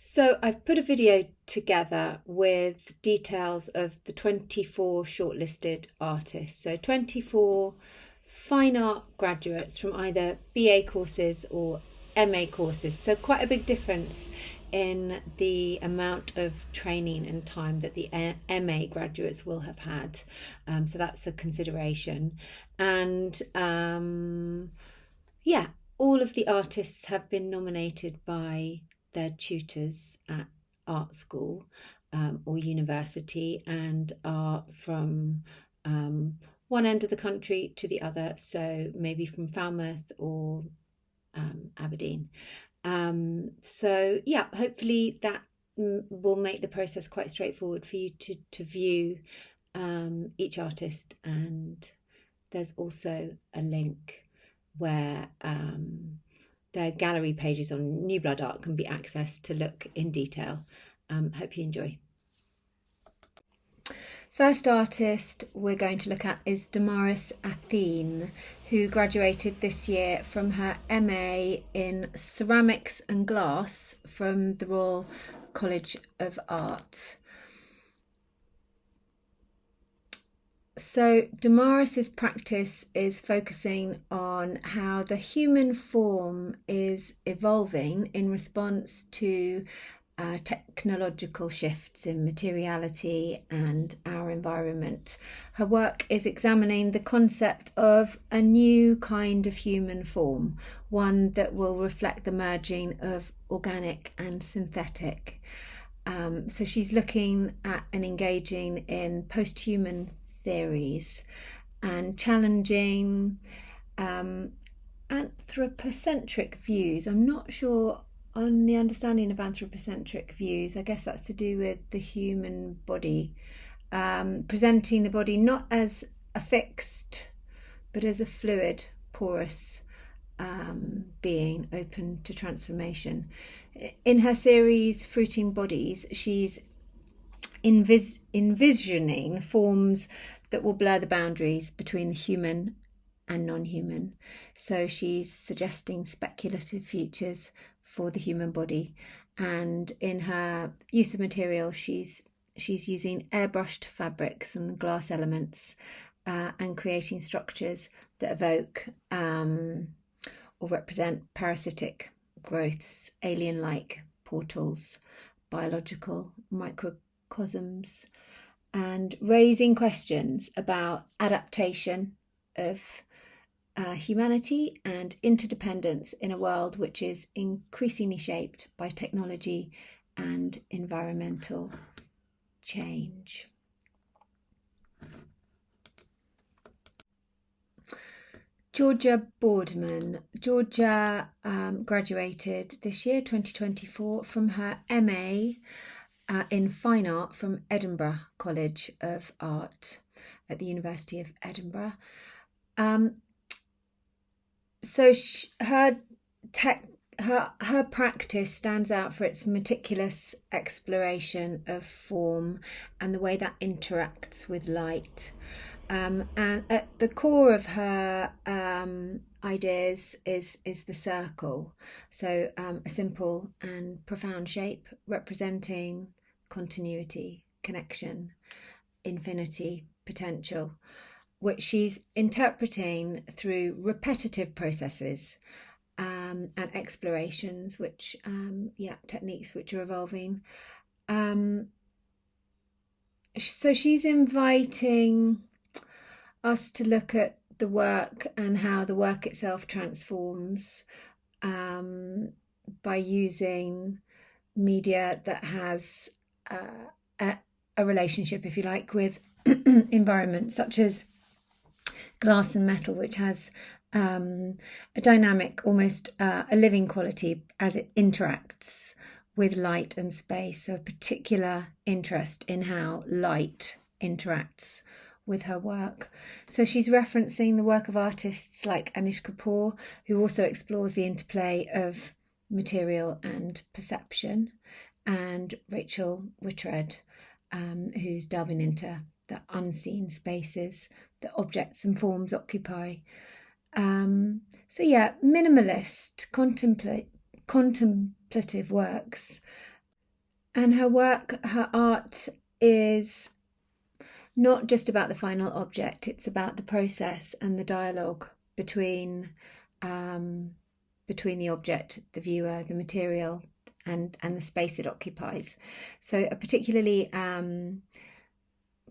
So I've put a video together with details of the 24 shortlisted artists. So 24 fine art graduates from either BA courses or MA courses. So quite a big difference in the amount of training and time that the MA graduates will have had. So that's a consideration. And all of the artists have been nominated by their tutors at art school or university and are from one end of the country to the other, so maybe from Falmouth or Aberdeen. Hopefully that will make the process quite straightforward for you to view each artist, and there's also a link where their gallery pages on New Blood Art can be accessed to look in detail. Hope you enjoy. First artist we're going to look at is Damaris Athene, who graduated this year from her MA in Ceramics and Glass from the Royal College of Art. So Damaris's practice is focusing on how the human form is evolving in response to technological shifts in materiality and our environment. Her work is examining the concept of a new kind of human form, one that will reflect the merging of organic and synthetic. So she's looking at and engaging in post-human theories and challenging anthropocentric views. I'm not sure on the understanding of anthropocentric views. I guess that's to do with the human body, presenting the body not as a fixed but as a fluid, porous being open to transformation. In her series Fruiting Bodies, she's envisioning forms that will blur the boundaries between the human and non-human. So she's suggesting speculative futures for the human body, and in her use of material she's using airbrushed fabrics and glass elements and creating structures that evoke or represent parasitic growths, alien-like portals, biological microcosms, and raising questions about adaptation of humanity and interdependence in a world which is increasingly shaped by technology and environmental change. Georgia Boardman. Georgia graduated this year, 2024, from her MA in Fine Art from Edinburgh College of Art at the University of Edinburgh. Her practice stands out for its meticulous exploration of form and the way that interacts with light. And at the core of her ideas is the circle. So a simple and profound shape representing continuity, connection, infinity, potential, which she's interpreting through repetitive processes and explorations, which techniques which are evolving. So she's inviting us to look at the work and how the work itself transforms by using media that has a relationship, if you like, with environment, such as glass and metal, which has a dynamic, almost a living quality as it interacts with light and space. So a particular interest in how light interacts with her work. So she's referencing the work of artists like Anish Kapoor, who also explores the interplay of material and perception, and Rachel Whitred, who's delving into the unseen spaces that objects and forms occupy. Minimalist, contemplative works And her work, her art is not just about the final object, it's about the process and the dialogue between the object, the viewer, the material, and the space it occupies. So a particularly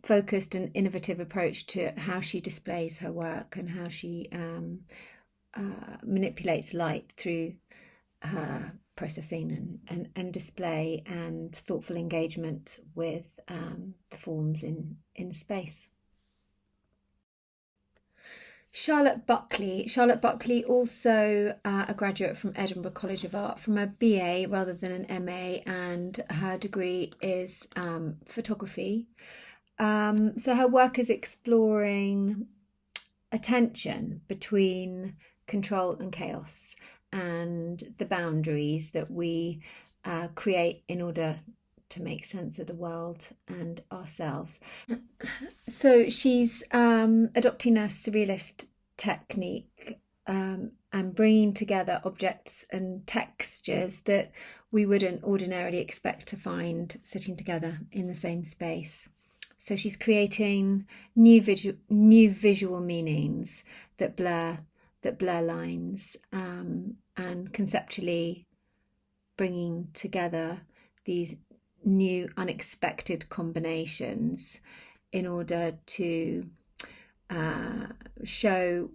focused and innovative approach to how she displays her work and how she manipulates light through her processing and display and thoughtful engagement with the forms in space. Charlotte Buckley, also a graduate from Edinburgh College of Art, from a BA rather than an MA, and her degree is photography. So her work is exploring a tension between control and chaos and the boundaries that we create in order to make sense of the world and ourselves. So she's adopting a surrealist technique and bringing together objects and textures that we wouldn't ordinarily expect to find sitting together in the same space. So she's creating new visual meanings that blur lines and conceptually bringing together these new unexpected combinations in order to show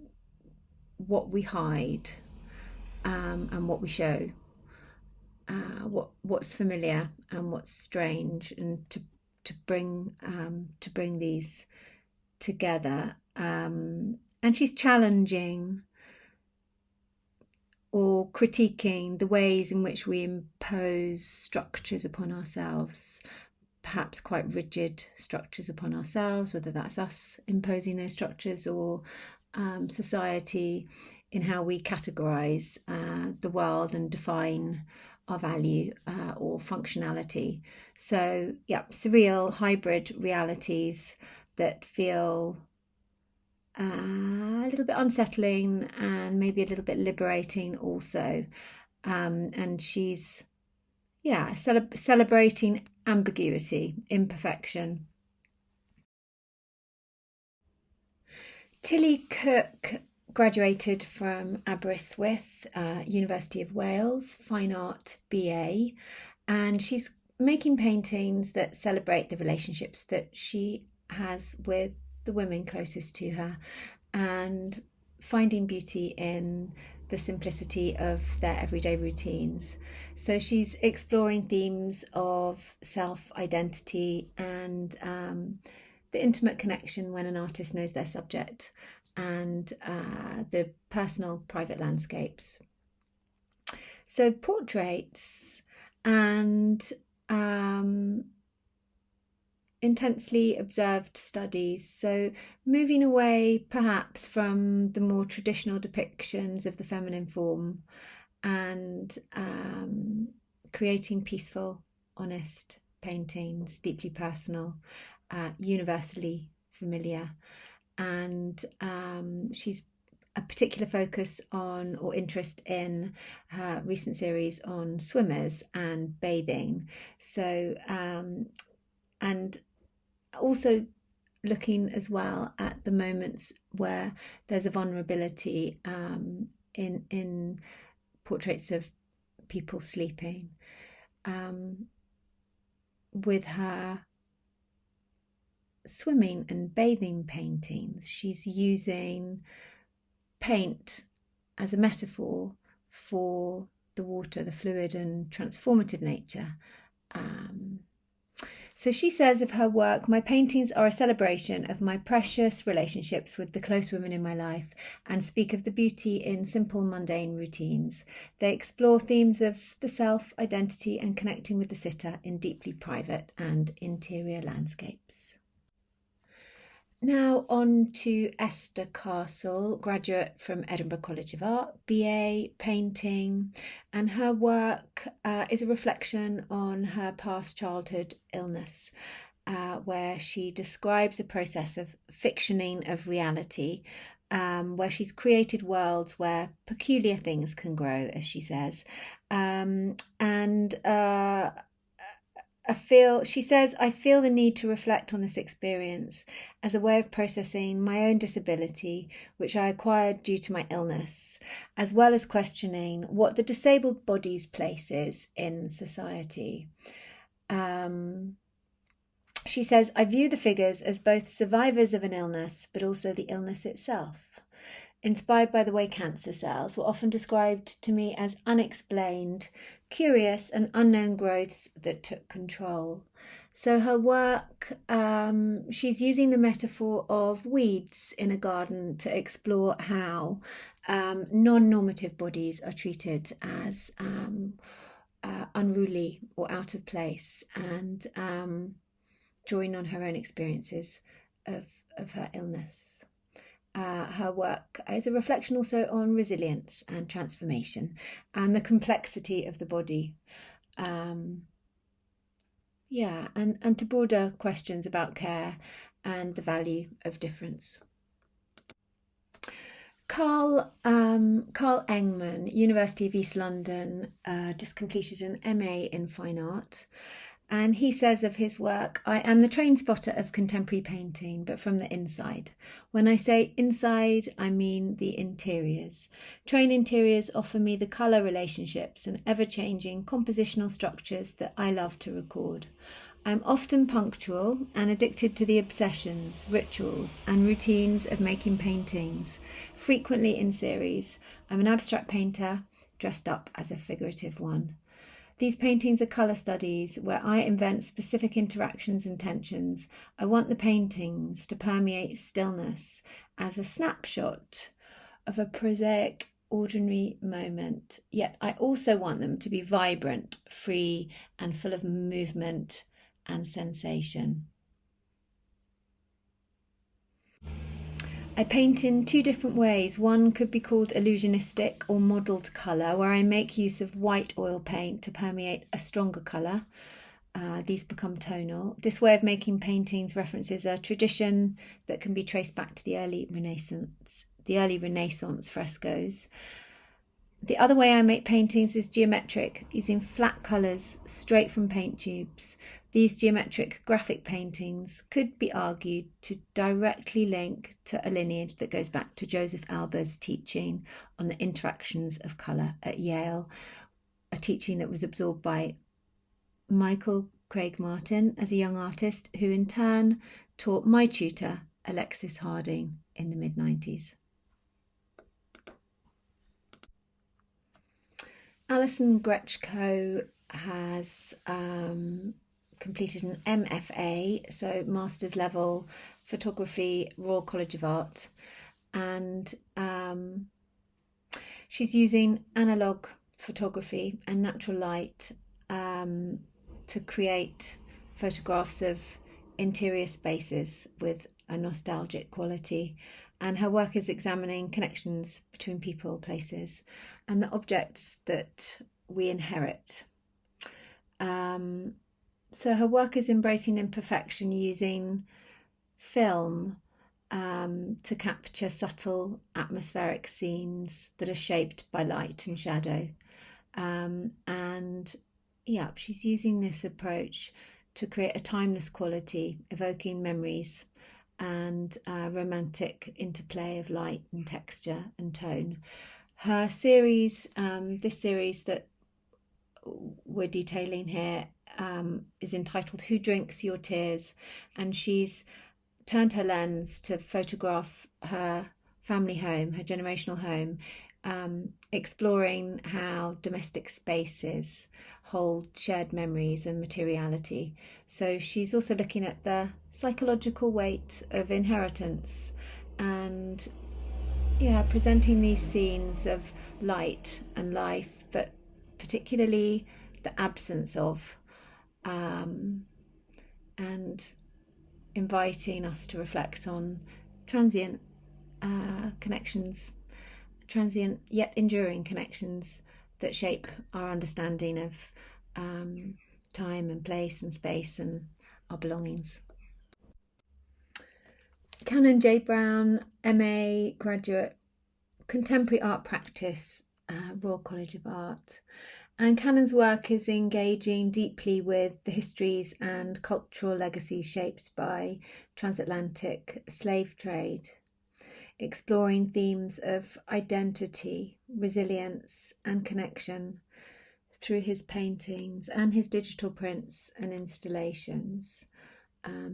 what we hide and what we show, what's familiar and what's strange, and to bring these together. And she's challenging or critiquing the ways in which we impose structures upon ourselves, perhaps quite rigid structures upon ourselves, whether that's us imposing those structures or society in how we categorise the world and define our value or functionality. So, yeah, surreal hybrid realities that feel a little bit unsettling and maybe a little bit liberating also. And she's, celebrating ambiguity, imperfection. Tilly Cooke graduated from Aberystwyth, University of Wales, Fine Art BA, and she's making paintings that celebrate the relationships that she has with the women closest to her and finding beauty in the simplicity of their everyday routines. So she's exploring themes of self-identity and the intimate connection when an artist knows their subject, and the personal private landscapes. So portraits and intensely observed studies. So moving away perhaps from the more traditional depictions of the feminine form and creating peaceful, honest paintings, deeply personal, universally familiar. And she's a particular focus on or interest in her recent series on swimmers and bathing. So and also looking as well at the moments where there's a vulnerability in portraits of people sleeping. With her swimming and bathing paintings, she's using paint as a metaphor for the water, the fluid and transformative nature. So she says of her work, "My paintings are a celebration of my precious relationships with the close women in my life and speak of the beauty in simple, mundane routines. They explore themes of the self, identity and connecting with the sitter in deeply private and interior landscapes." Now on to Esther Castle, graduate from Edinburgh College of Art, BA, painting, and her work is a reflection on her past childhood illness, where she describes a process of fictioning of reality, where she's created worlds where peculiar things can grow, as she says, and she says, I feel the need to reflect on this experience as a way of processing my own disability, which I acquired due to my illness, as well as questioning what the disabled body's place is in society. She says, I view the figures as both survivors of an illness, but also the illness itself. Inspired by the way cancer cells were often described to me as unexplained, curious and unknown growths that took control. So her work, she's using the metaphor of weeds in a garden to explore how non-normative bodies are treated as unruly or out of place, and drawing on her own experiences of her illness. Her work is a reflection also on resilience and transformation and the complexity of the body. And to broader questions about care and the value of difference. Carl Engmann, University of East London, just completed an MA in Fine Art. And he says of his work, I am the train spotter of contemporary painting, but from the inside. When I say inside, I mean the interiors. Train interiors offer me the colour relationships and ever-changing compositional structures that I love to record. I'm often punctual and addicted to the obsessions, rituals and routines of making paintings, frequently in series. I'm an abstract painter, dressed up as a figurative one. These paintings are colour studies where I invent specific interactions and tensions. I want the paintings to permeate stillness as a snapshot of a prosaic, ordinary moment. Yet I also want them to be vibrant, free, and full of movement and sensation. I paint in two different ways. One could be called illusionistic or modelled colour, where I make use of white oil paint to permeate a stronger colour. These become tonal. This way of making paintings references a tradition that can be traced back to the early Renaissance frescoes. The other way I make paintings is geometric, using flat colours straight from paint tubes. These geometric graphic paintings could be argued to directly link to a lineage that goes back to Joseph Alber's teaching on the interactions of colour at Yale, a teaching that was absorbed by Michael Craig Martin as a young artist, who in turn taught my tutor, Alexis Harding, in the mid-90s. Allison Gretchko has completed an MFA, so master's level photography, Royal College of Art, and she's using analogue photography and natural light to create photographs of interior spaces with a nostalgic quality. And her work is examining connections between people, places, and the objects that we inherit. So her work is embracing imperfection using film to capture subtle atmospheric scenes that are shaped by light and shadow. She's using this approach to create a timeless quality, evoking memories and romantic interplay of light and texture and tone. Her series, this series that we're detailing here, is entitled Who Drinks Your Tears? And she's turned her lens to photograph her family home, her generational home, exploring how domestic spaces hold shared memories and materiality. So she's also looking at the psychological weight of inheritance and presenting these scenes of light and life, but particularly the absence of, and inviting us to reflect on transient connections, transient yet enduring connections that shape our understanding of time and place and space and our belongings. Canaan J. Brown, MA graduate, contemporary art practice Royal College of Art. And Cannon's work is engaging deeply with the histories and cultural legacies shaped by transatlantic slave trade, exploring themes of identity, resilience, and connection through his paintings and his digital prints and installations.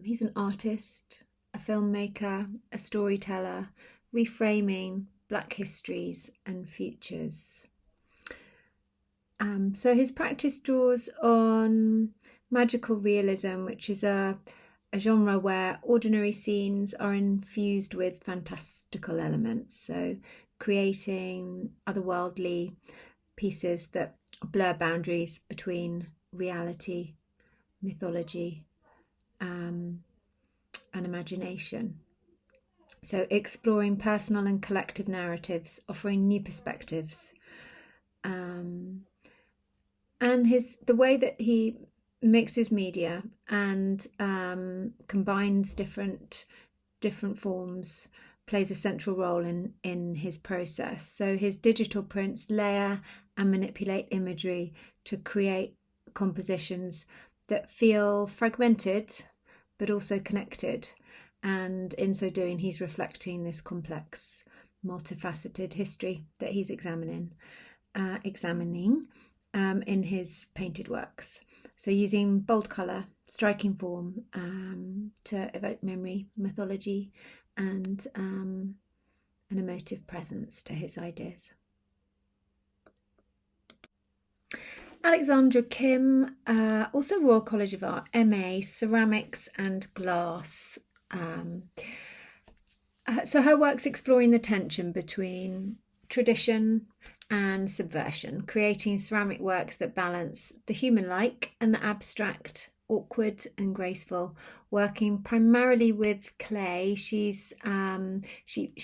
He's an artist, a filmmaker, a storyteller, reframing Black histories and futures. So his practice draws on magical realism, which is a genre where ordinary scenes are infused with fantastical elements. So creating otherworldly pieces that blur boundaries between reality, mythology, and imagination. So exploring personal and collective narratives, offering new perspectives. And the way that he mixes media and combines different forms plays a central role in his process. So his digital prints layer and manipulate imagery to create compositions that feel fragmented but also connected. And in so doing, he's reflecting this complex, multifaceted history that he's examining in his painted works. So using bold colour, striking form to evoke memory, mythology, and an emotive presence to his ideas. Alexandra Kim, also Royal College of Art, MA, Ceramics and Glass. So her work's exploring the tension between tradition and subversion, creating ceramic works that balance the human-like and the abstract, awkward and graceful. Working primarily with clay, she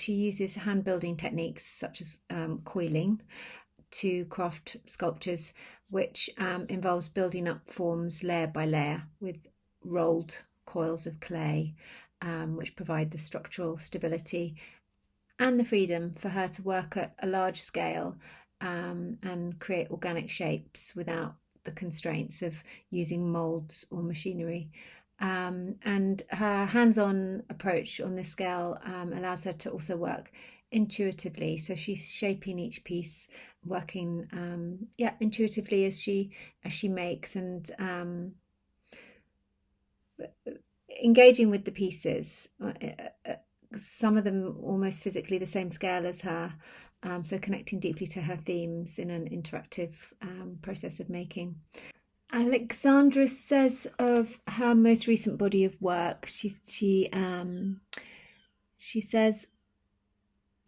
uses hand building techniques such as coiling to craft sculptures, which involves building up forms layer by layer with rolled coils of clay, which provide the structural stability and the freedom for her to work at a large scale and create organic shapes without the constraints of using moulds or machinery. And her hands-on approach on this scale allows her to also work intuitively. So she's shaping each piece, working intuitively as she makes, and engaging with the pieces. Some of them almost physically the same scale as her, so connecting deeply to her themes in an interactive process of making. Alexandra says of her most recent body of work, she says,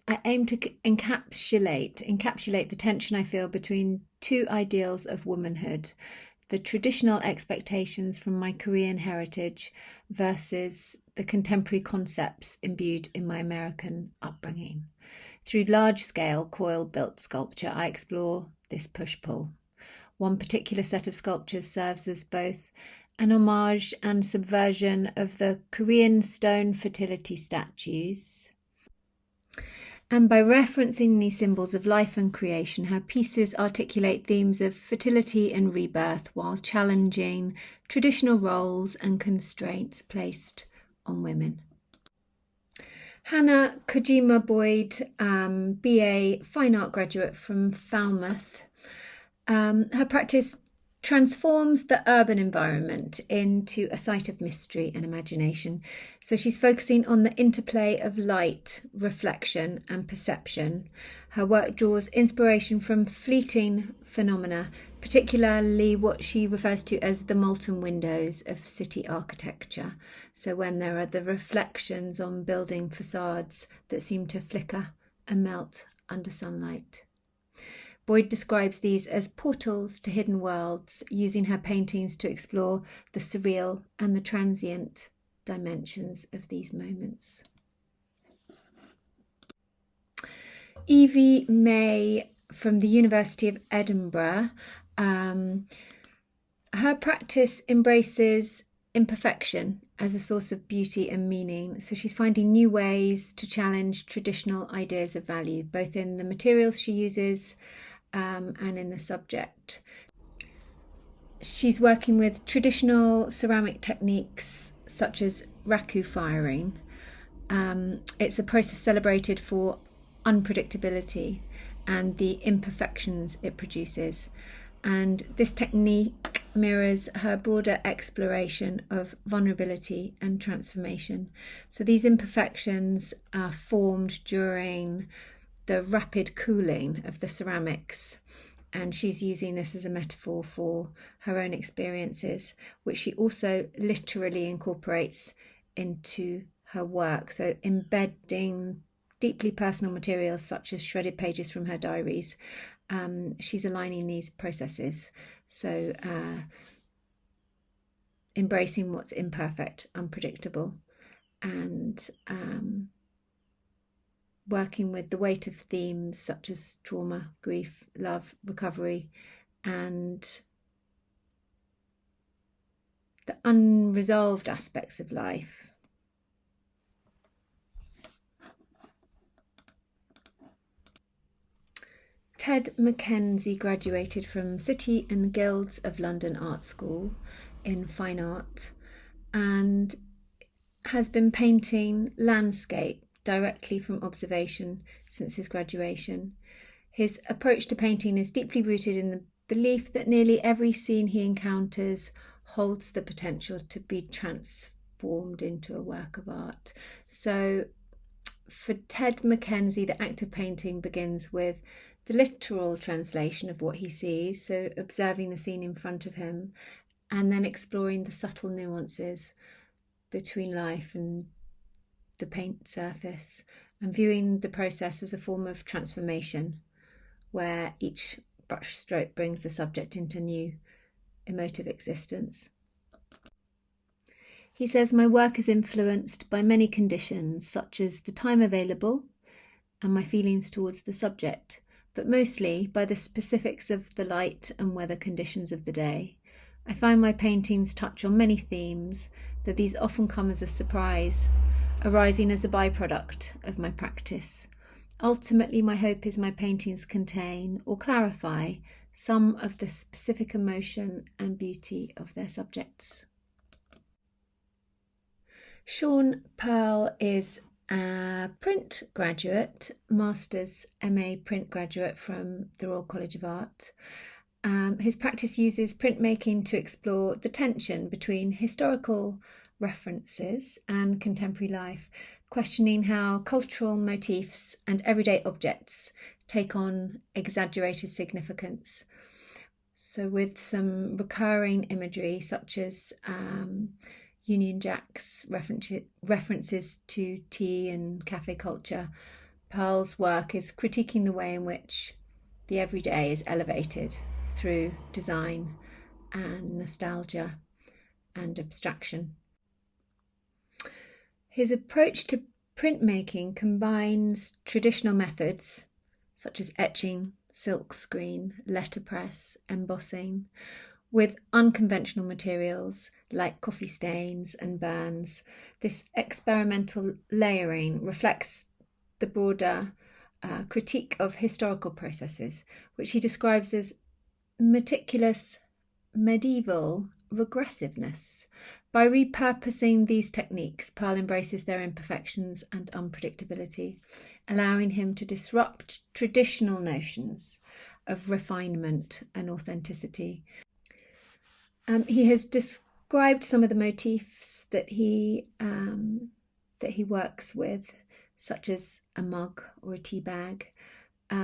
I aim to encapsulate the tension I feel between two ideals of womanhood, the traditional expectations from my Korean heritage versus the contemporary concepts imbued in my American upbringing. Through large-scale coil-built sculpture, I explore this push-pull. One particular set of sculptures serves as both an homage and subversion of the Korean stone fertility statues. And by referencing these symbols of life and creation, her pieces articulate themes of fertility and rebirth while challenging traditional roles and constraints placed on women. Hannah Kojima Boyd, BA Fine Art graduate from Falmouth. Her practice transforms the urban environment into a site of mystery and imagination. So she's focusing on the interplay of light, reflection and perception. Her work draws inspiration from fleeting phenomena, particularly what she refers to as the molten windows of city architecture. So when there are the reflections on building facades that seem to flicker and melt under sunlight. Boyd describes these as portals to hidden worlds, using her paintings to explore the surreal and the transient dimensions of these moments. Evie May from the University of Edinburgh. Her practice embraces imperfection as a source of beauty and meaning. So she's finding new ways to challenge traditional ideas of value, both in the materials she uses and in the subject. She's working with traditional ceramic techniques such as raku firing. It's a process celebrated for unpredictability and the imperfections it produces. And this technique mirrors her broader exploration of vulnerability and transformation. So these imperfections are formed during the rapid cooling of the ceramics, and she's using this as a metaphor for her own experiences, which she also literally incorporates into her work. So embedding deeply personal materials such as shredded pages from her diaries, she's aligning these processes. So embracing what's imperfect, unpredictable, and working with the weight of themes such as trauma, grief, love, recovery, and the unresolved aspects of life. Ted McKenzie graduated from City and Guilds of London Art School in Fine Art and has been painting landscape directly from observation since his graduation. His approach to painting is deeply rooted in the belief that nearly every scene he encounters holds the potential to be transformed into a work of art. So for Ted McKenzie, the act of painting begins with the literal translation of what he sees, so observing the scene in front of him, and then exploring the subtle nuances between life and the paint surface, and viewing the process as a form of transformation, where each brushstroke brings the subject into new emotive existence. He says, "My work is influenced by many conditions, such as the time available and my feelings towards the subject, but mostly by the specifics of the light and weather conditions of the day. I find my paintings touch on many themes, though these often come as a surprise, arising as a byproduct of my practice. Ultimately, my hope is my paintings contain or clarify some of the specific emotion and beauty of their subjects." Sean Pearl is a print graduate, Master's MA print graduate from the Royal College of Art. His practice uses printmaking to explore the tension between historical references and contemporary life, questioning how cultural motifs and everyday objects take on exaggerated significance. So with some recurring imagery such as Union Jack's references to tea and cafe culture, Pearl's work is critiquing the way in which the everyday is elevated through design and nostalgia and abstraction. His approach to printmaking combines traditional methods such as etching, silkscreen, letterpress, embossing, with unconventional materials like coffee stains and burns. This experimental layering reflects the broader critique of historical processes, which he describes as meticulous medieval regressiveness. By repurposing these techniques, Pearl embraces their imperfections and unpredictability, allowing him to disrupt traditional notions of refinement and authenticity. He has described some of the motifs that he works with, such as a mug or a tea bag or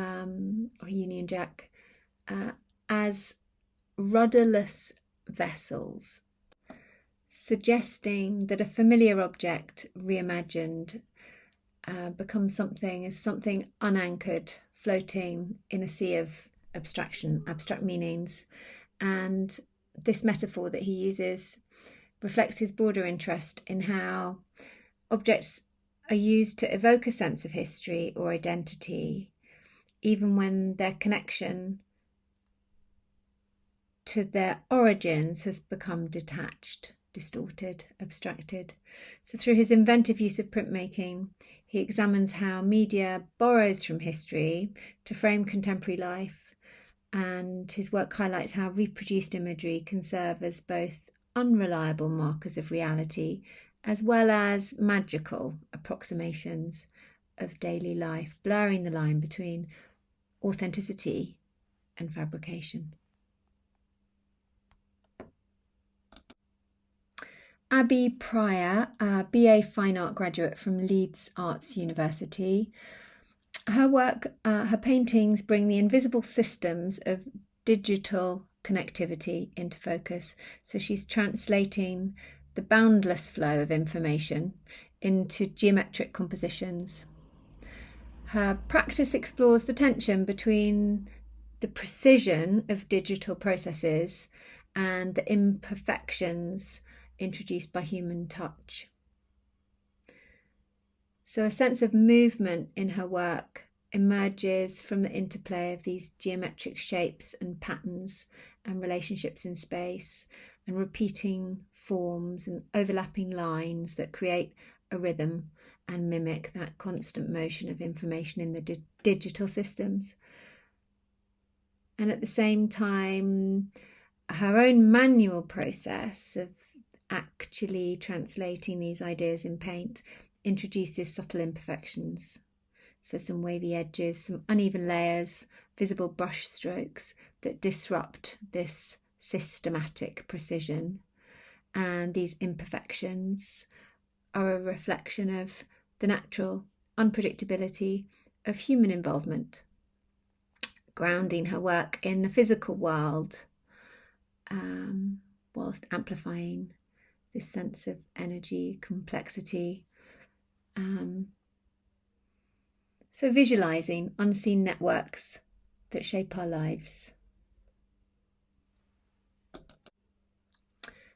a Union Jack, as rudderless vessels, suggesting that a familiar object reimagined becomes something unanchored, floating in a sea of abstract meanings. And this metaphor that he uses reflects his broader interest in how objects are used to evoke a sense of history or identity, even when their connection to their origins has become detached, distorted, abstracted. So through his inventive use of printmaking, he examines how media borrows from history to frame contemporary life, and his work highlights how reproduced imagery can serve as both unreliable markers of reality as well as magical approximations of daily life, blurring the line between authenticity and fabrication. Abby Pryor, a BA Fine Art graduate from Leeds Arts University. Her work, her paintings bring the invisible systems of digital connectivity into focus. So she's translating the boundless flow of information into geometric compositions. Her practice explores the tension between the precision of digital processes and the imperfections introduced by human touch. So a sense of movement in her work emerges from the interplay of these geometric shapes and patterns and relationships in space, and repeating forms and overlapping lines that create a rhythm and mimic that constant motion of information in the digital systems. And at the same time, her own manual process of actually translating these ideas in paint introduces subtle imperfections. So some wavy edges, some uneven layers, visible brush strokes that disrupt this systematic precision. And these imperfections are a reflection of the natural unpredictability of human involvement, grounding her work in the physical world, whilst amplifying this sense of energy, complexity. So visualising unseen networks that shape our lives.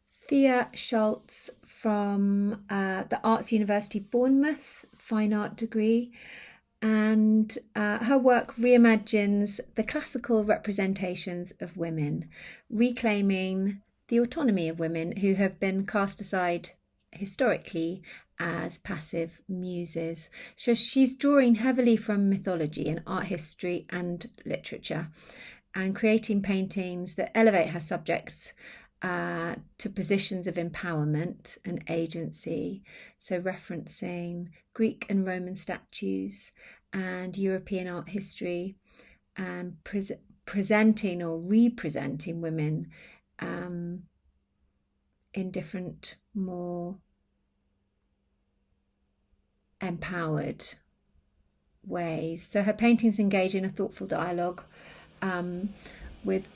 Thea Schultz from the Arts University Bournemouth, fine art degree, and her work reimagines the classical representations of women, reclaiming the autonomy of women who have been cast aside historically as passive muses. So she's drawing heavily from mythology and art history and literature, and creating paintings that elevate her subjects to positions of empowerment and agency. So referencing Greek and Roman statues and European art history, and presenting or representing women in different, more empowered ways. So her paintings engage in a thoughtful dialogue with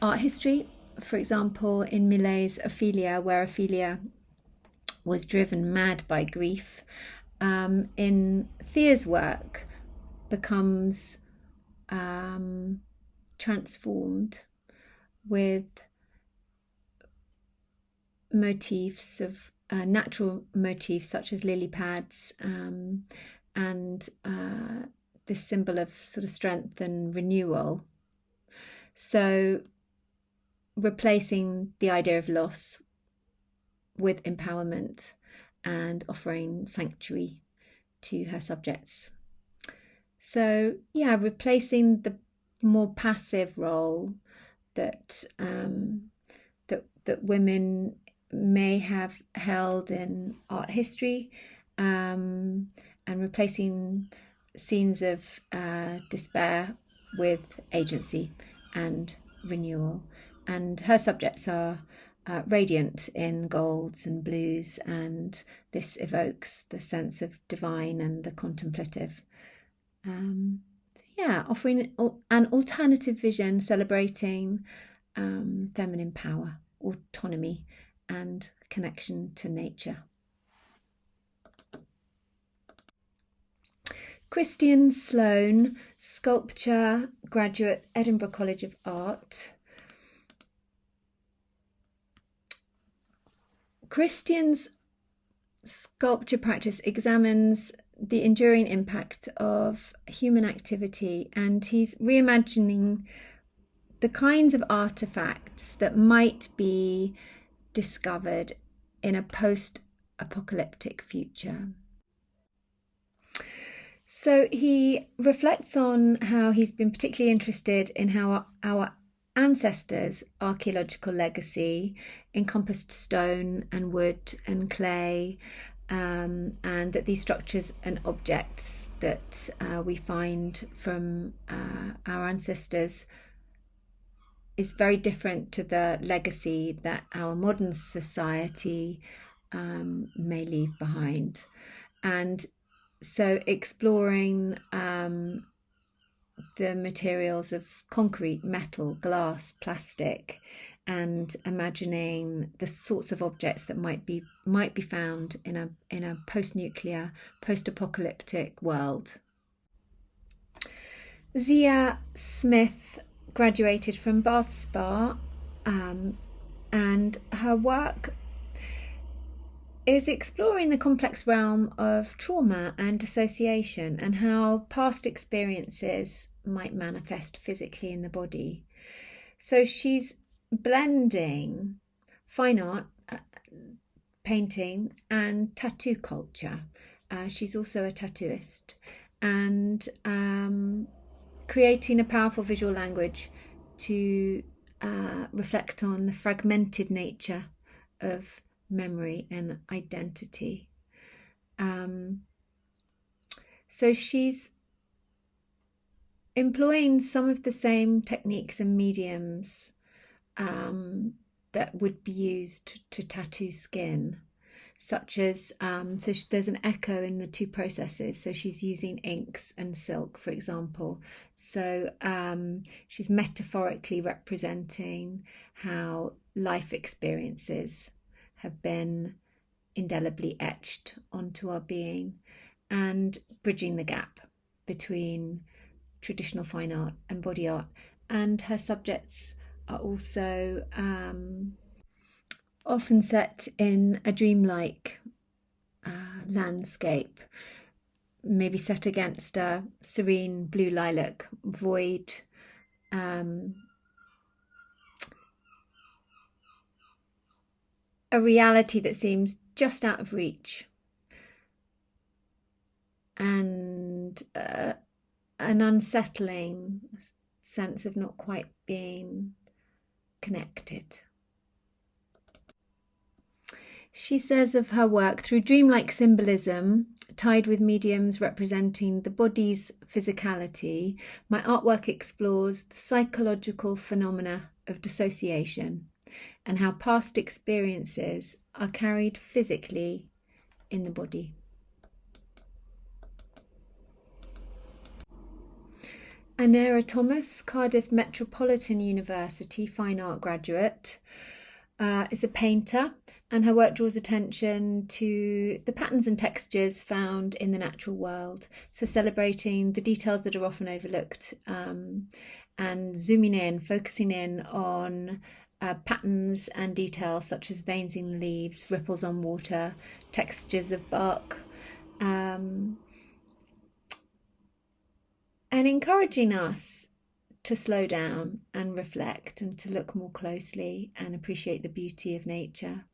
art history. For example, in Millet's Ophelia, where Ophelia was driven mad by grief, in Thea's work becomes transformed with motifs of natural motifs such as lily pads, and this symbol of sort of strength and renewal. So replacing the idea of loss with empowerment and offering sanctuary to her subjects. So yeah, replacing the more passive role that that women may have held in art history, and replacing scenes of despair with agency and renewal. And her subjects are radiant in golds and blues, and this evokes the sense of divine and the contemplative. Offering an alternative vision, celebrating feminine power, autonomy, and connection to nature. Christian Sloan, sculpture graduate, Edinburgh College of Art. Christian's sculpture practice examines the enduring impact of human activity, and he's reimagining the kinds of artifacts that might be discovered in a post-apocalyptic future. So he reflects on how he's been particularly interested in how our ancestors' archaeological legacy encompassed stone and wood and clay, and that these structures and objects that we find from our ancestors is very different to the legacy that our modern society may leave behind. And so exploring the materials of concrete, metal, glass, plastic, and imagining the sorts of objects that might be found in a post-nuclear, post-apocalyptic world. Xia Smith graduated from Bath Spa, and her work is exploring the complex realm of trauma and dissociation and how past experiences might manifest physically in the body. So she's blending fine art, painting, and tattoo culture. She's also a tattooist, and creating a powerful visual language to reflect on the fragmented nature of memory and identity. So she's employing some of the same techniques and mediums that would be used to tattoo skin, such as there's an echo in the two processes. So she's using inks and silk, for example. So she's metaphorically representing how life experiences have been indelibly etched onto our being, and bridging the gap between traditional fine art and body art. And her subjects are also often set in a dreamlike landscape, maybe set against a serene blue lilac void, a reality that seems just out of reach, and an unsettling sense of not quite being connected. She says of her work, through dreamlike symbolism, tied with mediums representing the body's physicality, my artwork explores the psychological phenomena of dissociation and how past experiences are carried physically in the body. Aneira Thomas, Cardiff Metropolitan University fine art graduate, is a painter, and her work draws attention to the patterns and textures found in the natural world. So celebrating the details that are often overlooked, and zooming in, focusing in on patterns and details such as veins in leaves, ripples on water, textures of bark, and encouraging us to slow down and reflect and to look more closely and appreciate the beauty of nature.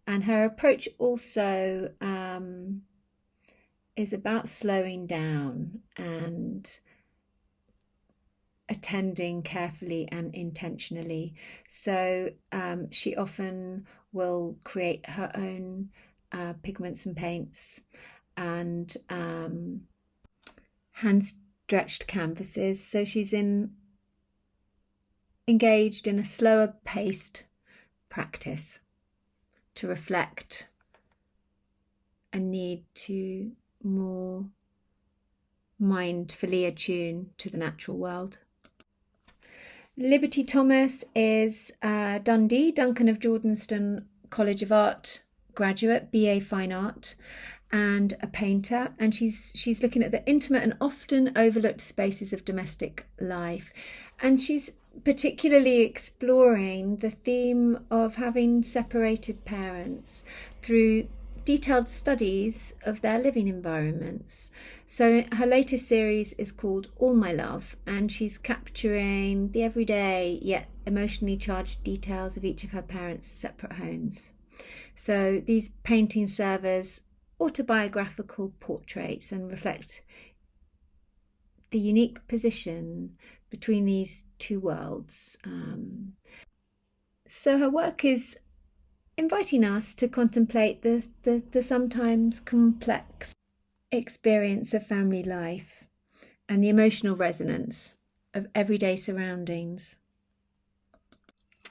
And her approach also is about slowing down and attending carefully and intentionally. So she often will create her own pigments and paints and hand-stretched canvases. So she's engaged in a slower paced practice to reflect a need to more mindfully attune to the natural world. Liberty Thomas is Dundee, Duncan of Jordanston College of Art graduate, BA Fine Art, and a painter. And she's looking at the intimate and often overlooked spaces of domestic life. And she's particularly exploring the theme of having separated parents through detailed studies of their living environments. So her latest series is called All My Love, and she's capturing the everyday yet emotionally charged details of each of her parents' separate homes. So these paintings serve as autobiographical portraits and reflect the unique position between these two worlds. So her work is inviting us to contemplate the sometimes complex experience of family life and the emotional resonance of everyday surroundings.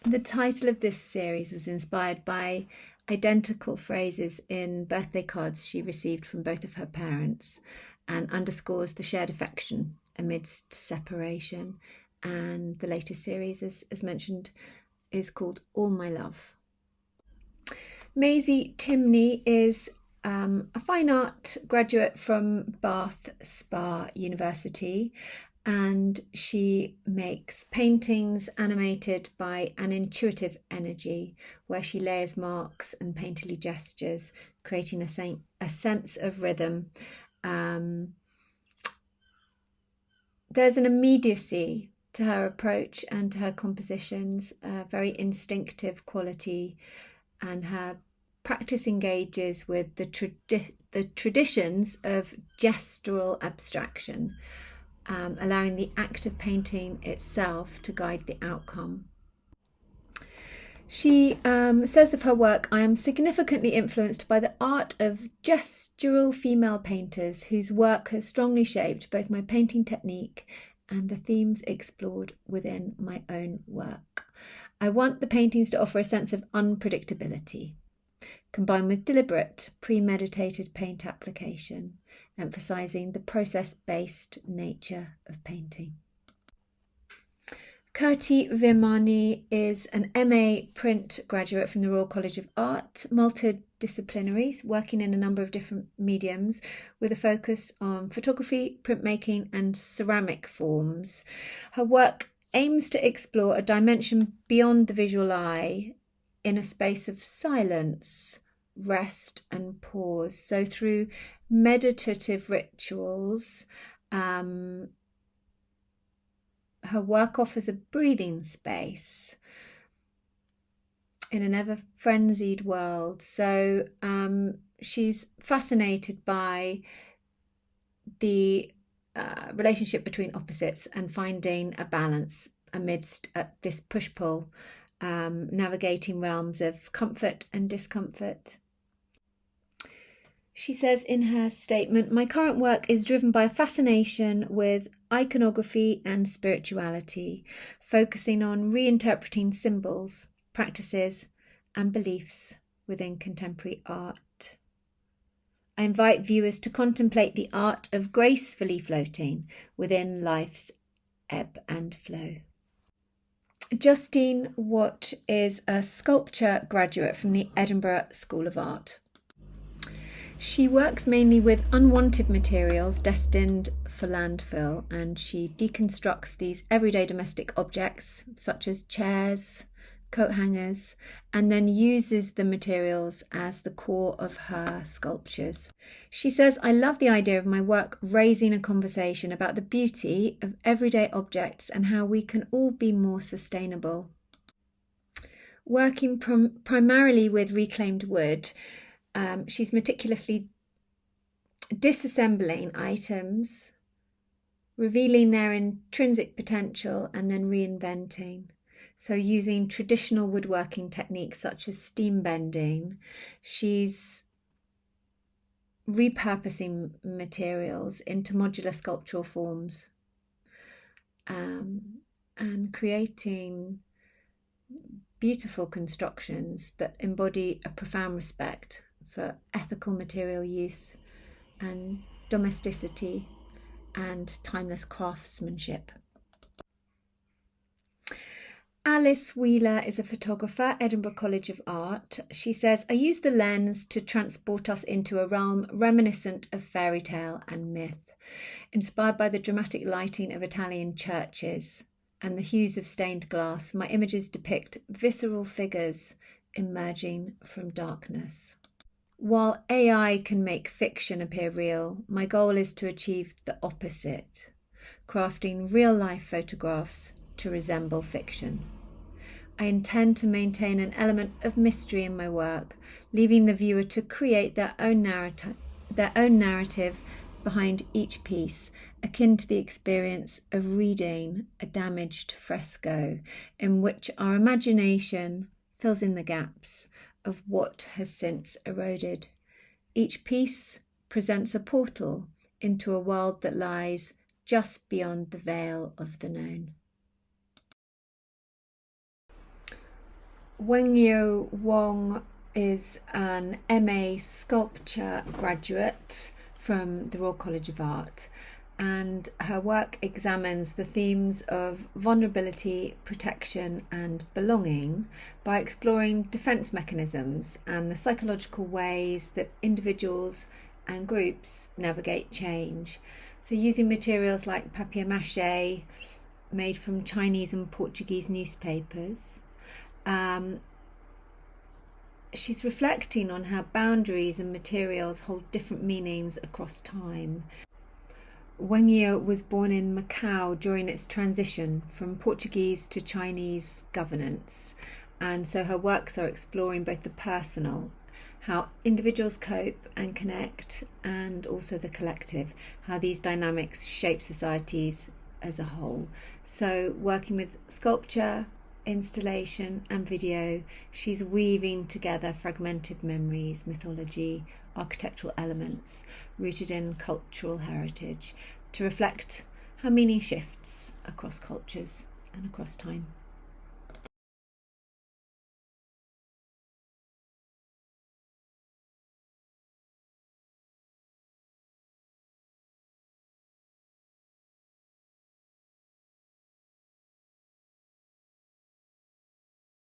The title of this series was inspired by identical phrases in birthday cards she received from both of her parents and underscores the shared affection amidst separation. And the latest series, as mentioned, is called All My Love. Maisy Timney is a fine art graduate from Bath Spa University, and she makes paintings animated by an intuitive energy where she layers marks and painterly gestures, creating a sense of rhythm. There's an immediacy to her approach and to her compositions, a very instinctive quality, and her practice engages with the traditions of gestural abstraction, allowing the act of painting itself to guide the outcome. She says of her work, "I am significantly influenced by the art of gestural female painters whose work has strongly shaped both my painting technique and the themes explored within my own work. I want the paintings to offer a sense of unpredictability, combined with deliberate, premeditated paint application, emphasising the process-based nature of painting." Kirti Virmani is an MA print graduate from the Royal College of Art, multidisciplinary, working in a number of different mediums with a focus on photography, printmaking and ceramic forms. Her work aims to explore a dimension beyond the visual eye in a space of silence, rest and pause. So through meditative rituals, her work offers a breathing space in an ever-frenzied world. So she's fascinated by the relationship between opposites and finding a balance amidst this push-pull, navigating realms of comfort and discomfort. She says in her statement, "My current work is driven by a fascination with iconography and spirituality, focusing on reinterpreting symbols, practices, and beliefs within contemporary art. I invite viewers to contemplate the art of gracefully floating within life's ebb and flow." Justine Watt is a sculpture graduate from the Edinburgh School of Art. She works mainly with unwanted materials destined for landfill, and she deconstructs these everyday domestic objects such as chairs, coat hangers, and then uses the materials as the core of her sculptures. She says, "I love the idea of my work raising a conversation about the beauty of everyday objects and how we can all be more sustainable." Working primarily with reclaimed wood, she's meticulously disassembling items, revealing their intrinsic potential, and then reinventing. So using traditional woodworking techniques such as steam bending, she's repurposing materials into modular sculptural forms, and creating beautiful constructions that embody a profound respect for ethical material use and domesticity and timeless craftsmanship. Alice Wheeler is a photographer, Edinburgh College of Art. She says, "I use the lens to transport us into a realm reminiscent of fairy tale and myth, inspired by the dramatic lighting of Italian churches and the hues of stained glass. My images depict visceral figures emerging from darkness. While AI can make fiction appear real, my goal is to achieve the opposite, crafting real-life photographs to resemble fiction. I intend to maintain an element of mystery in my work, leaving the viewer to create their own narrative behind each piece, akin to the experience of reading a damaged fresco in which our imagination fills in the gaps of what has since eroded. Each piece presents a portal into a world that lies just beyond the veil of the known. Weng-io Wong is an MA sculpture graduate from the Royal College of Art, and her work examines the themes of vulnerability, protection and belonging by exploring defence mechanisms and the psychological ways that individuals and groups navigate change. So using materials like papier-mâché made from Chinese and Portuguese newspapers, she's reflecting on how boundaries and materials hold different meanings across time. Weng-io was born in Macau during its transition from Portuguese to Chinese governance, and so her works are exploring both the personal, how individuals cope and connect, and also the collective, how these dynamics shape societies as a whole. So working with sculpture, installation and video, she's weaving together fragmented memories, mythology, architectural elements rooted in cultural heritage to reflect how meaning shifts across cultures and across time.